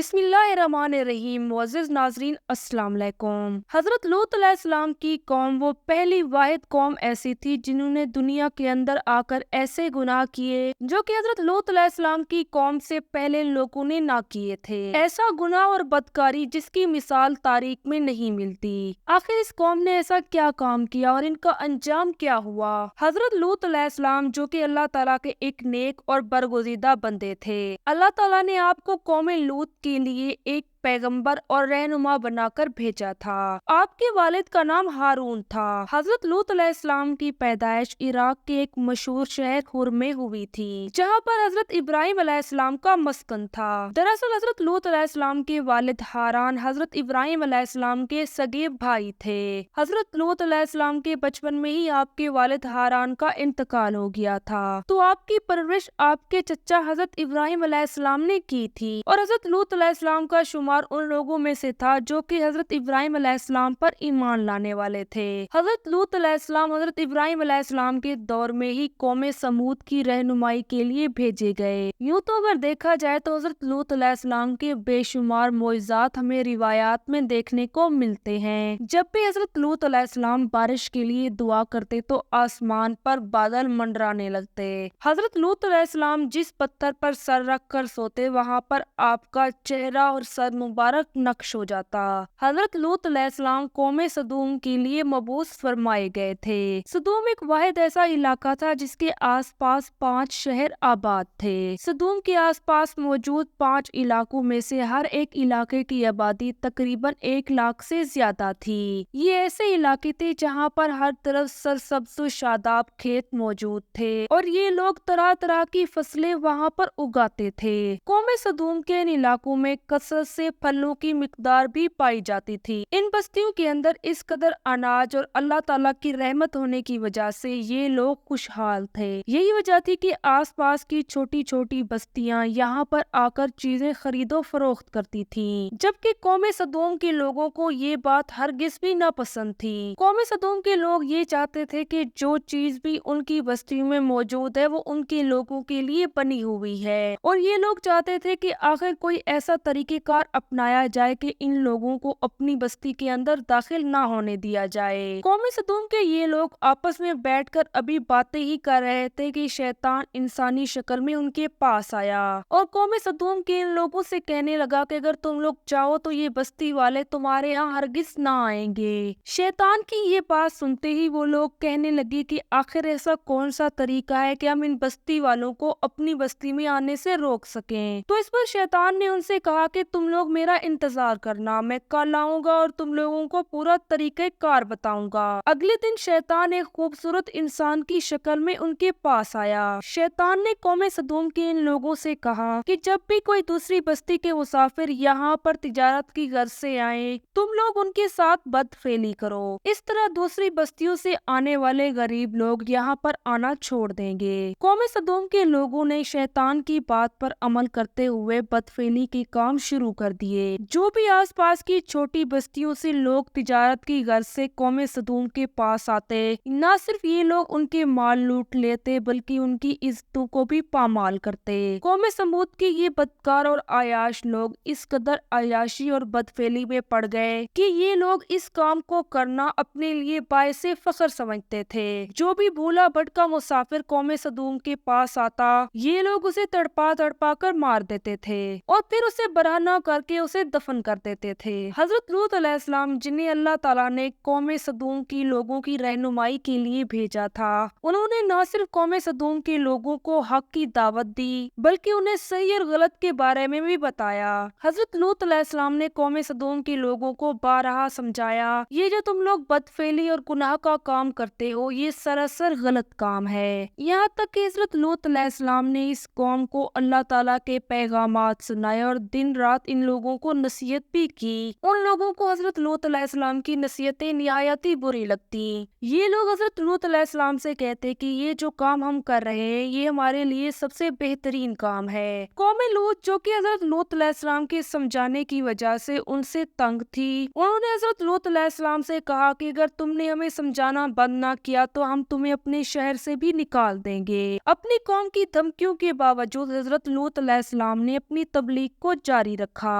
بسم اللہ الرحمن الرحیم۔ معزز ناظرین السلام علیکم۔ حضرت لوط علیہ السلام کی قوم وہ پہلی واحد قوم ایسی تھی جنہوں نے دنیا کے اندر آ کر ایسے گناہ کیے جو کہ حضرت لوط علیہ السلام کی قوم سے پہلے لوگوں نے نہ کیے تھے۔ ایسا گناہ اور بدکاری جس کی مثال تاریخ میں نہیں ملتی۔ آخر اس قوم نے ایسا کیا کام کیا اور ان کا انجام کیا ہوا؟ حضرت لوط علیہ السلام جو کہ اللہ تعالیٰ کے ایک نیک اور برگزیدہ بندے تھے، اللہ تعالیٰ نے آپ کو قوم لوط کے لیے ایک پیغمبر اور رہنما بنا کر بھیجا تھا۔ آپ کے والد کا نام ہارون تھا۔ حضرت لوط علیہ السلام کی پیدائش عراق کے ایک مشہور شہر ہور میں ہوئی تھی جہاں پر حضرت ابراہیم علیہ السلام کا مسکن تھا۔ دراصل حضرت لوط علیہ السلام کے والد ہاران حضرت ابراہیم علیہ السلام کے سگے بھائی تھے۔ حضرت لوط علیہ السلام کے بچپن میں ہی آپ کے والد ہاران کا انتقال ہو گیا تھا، تو آپ کی پرورش آپ کے چچا حضرت ابراہیم علیہ السلام نے کی تھی اور حضرت لوط علیہ السلام کا شمار ان لوگوں میں سے تھا جو کہ حضرت ابراہیم علیہ السلام پر ایمان لانے والے تھے۔ حضرت لوط علیہ السلام حضرت ابراہیم علیہ السلام کے دور میں ہی قوم سمود کی رہنمائی کے لیے بھیجے گئے۔ یوں تو اگر دیکھا جائے تو حضرت لوط علیہ السلام کے بے شمار معجزات ہمیں روایات میں دیکھنے کو ملتے ہیں۔ جب بھی حضرت لوط علیہ السلام بارش کے لیے دعا کرتے تو آسمان پر بادل منڈرانے لگتے۔ حضرت لوط علیہ السلام جس پتھر پر سر رکھ کر سوتے وہاں پر آپ کا چہرہ اور سر مبارک نقش ہو جاتا۔ حضرت لوط علیہ السلام قوم صدوم کے لیے مبعوث فرمائے گئے تھے۔ صدوم ایک واحد ایسا علاقہ تھا جس کے آس پاس 5 شہر آباد تھے۔ صدوم کے آس پاس موجود 5 علاقوں میں سے ہر ایک علاقے کی آبادی تقریباً 1 لاکھ سے زیادہ تھی۔ یہ ایسے علاقے تھے جہاں پر ہر طرف سرسبز و شاداب کھیت موجود تھے اور یہ لوگ طرح طرح کی فصلیں وہاں پر اگاتے تھے۔ قوم صدوم کے ان علاقوں میں کثرت سے پھلوں کی مقدار بھی پائی جاتی تھی۔ ان بستیوں کے اندر اس قدر اناج اور اللہ تعالیٰ کی رحمت ہونے کی وجہ سے یہ لوگ خوشحال تھے۔ یہی وجہ تھی کہ آس پاس کی چھوٹی چھوٹی بستیاں یہاں پر آ کر چیزیں خرید و فروخت کرتی تھیں، جبکہ قوم صدوم کے لوگوں کو یہ بات ہرگز بھی نہ پسند تھی۔ قوم صدوم کے لوگ یہ چاہتے تھے کہ جو چیز بھی ان کی بستیوں میں موجود ہے وہ ان کے لوگوں کے لیے بنی ہوئی ہے، اور یہ لوگ چاہتے تھے کہ آخر کوئی ایسا طریقہ کار اپنایا جائے کہ ان لوگوں کو اپنی بستی کے اندر داخل نہ ہونے دیا جائے۔ قوم صدوم کے یہ لوگ آپس میں بیٹھ کر ابھی باتیں ہی کر رہے تھے کہ شیطان انسانی شکل میں ان کے پاس آیا اور قوم صدوم کے ان لوگوں سے کہنے لگا کہ اگر تم لوگ چاہو تو یہ بستی والے تمہارے ہاں ہرگز نہ آئیں گے۔ شیطان کی یہ بات سنتے ہی وہ لوگ کہنے لگے کہ آخر ایسا کون سا طریقہ ہے کہ ہم ان بستی والوں کو اپنی بستی میں آنے سے روک سکیں۔ تو اس پر شیطان نے ان سے کہا کہ تم لوگ میرا انتظار کرنا، میں کل آؤں گا اور تم لوگوں کو پورا طریقہ کار بتاؤں گا۔ اگلے دن شیطان ایک خوبصورت انسان کی شکل میں ان کے پاس آیا۔ شیطان نے قوم صدوم کے ان لوگوں سے کہا کہ جب بھی کوئی دوسری بستی کے مسافر یہاں پر تجارت کی غرض سے آئیں تم لوگ ان کے ساتھ بدفعلی کرو۔ اس طرح دوسری بستیوں سے آنے والے غریب لوگ یہاں پر آنا چھوڑ دیں گے۔ قوم صدوم کے لوگوں نے شیطان کی بات پر عمل کرتے ہوئے بدفعلی کے کام شروع کر دیے۔ جو بھی آس پاس کی چھوٹی بستیوں سے لوگ تجارت کی غرض سے قوم صدوم کے پاس آتے، نہ صرف یہ لوگ ان کے مال لوٹ لیتے بلکہ ان کی عزتوں کو بھی پامال کرتے۔ قوم سمود کے یہ بدکار اور عیاش لوگ اس قدر عیاشی اور بدفعلی میں پڑ گئے کہ یہ لوگ اس کام کو کرنا اپنے لیے باعث فخر سمجھتے تھے۔ جو بھی بھولا بھٹکا مسافر قوم صدوم کے پاس آتا یہ لوگ اسے تڑپا تڑپا کر مار دیتے تھے اور پھر اسے برہنہ کر کے اسے دفن کر دیتے تھے۔ حضرت لوط علیہ السلام جنہیں اللہ تعالیٰ نے قوم صدوم کی لوگوں کی رہنمائی کے لیے بھیجا تھا، انہوں نے نہ صرف قوم صدوم کے لوگوں کو حق کی دعوت دی بلکہ انہیں صحیح اور غلط کے بارے میں بھی بتایا۔ حضرت لوط علیہ السلام نے قوم صدوم کے لوگوں کو بارہا سمجھایا یہ جو تم لوگ بدفعلی اور گناہ کا کام کرتے ہو یہ سراسر غلط کام ہے، یہاں تک کہ حضرت لوط علیہ السلام نے اس قوم کو اللہ تعالیٰ کے پیغامات سنائے اور دن رات ان لوگوں کو نصیحت بھی کی۔ ان لوگوں کو حضرت لوط علیہ السلام کی نصیحتیں نہایت ہی بری لگتی۔ یہ لوگ حضرت لوط علیہ السلام سے کہتے کہ یہ جو کام ہم کر رہے ہیں یہ ہمارے لیے سب سے بہترین کام ہے۔ قوم لوط جو کہ حضرت لوط علیہ السلام کے سمجھانے کی وجہ سے ان سے تنگ تھی، انہوں نے حضرت لوط علیہ السلام سے کہا کہ اگر تم نے ہمیں سمجھانا بند نہ کیا تو ہم تمہیں اپنے شہر سے بھی نکال دیں گے۔ اپنی قوم کی دھمکیوں کے باوجود حضرت لوط علیہ السلام نے اپنی تبلیغ کو جاری رکھا۔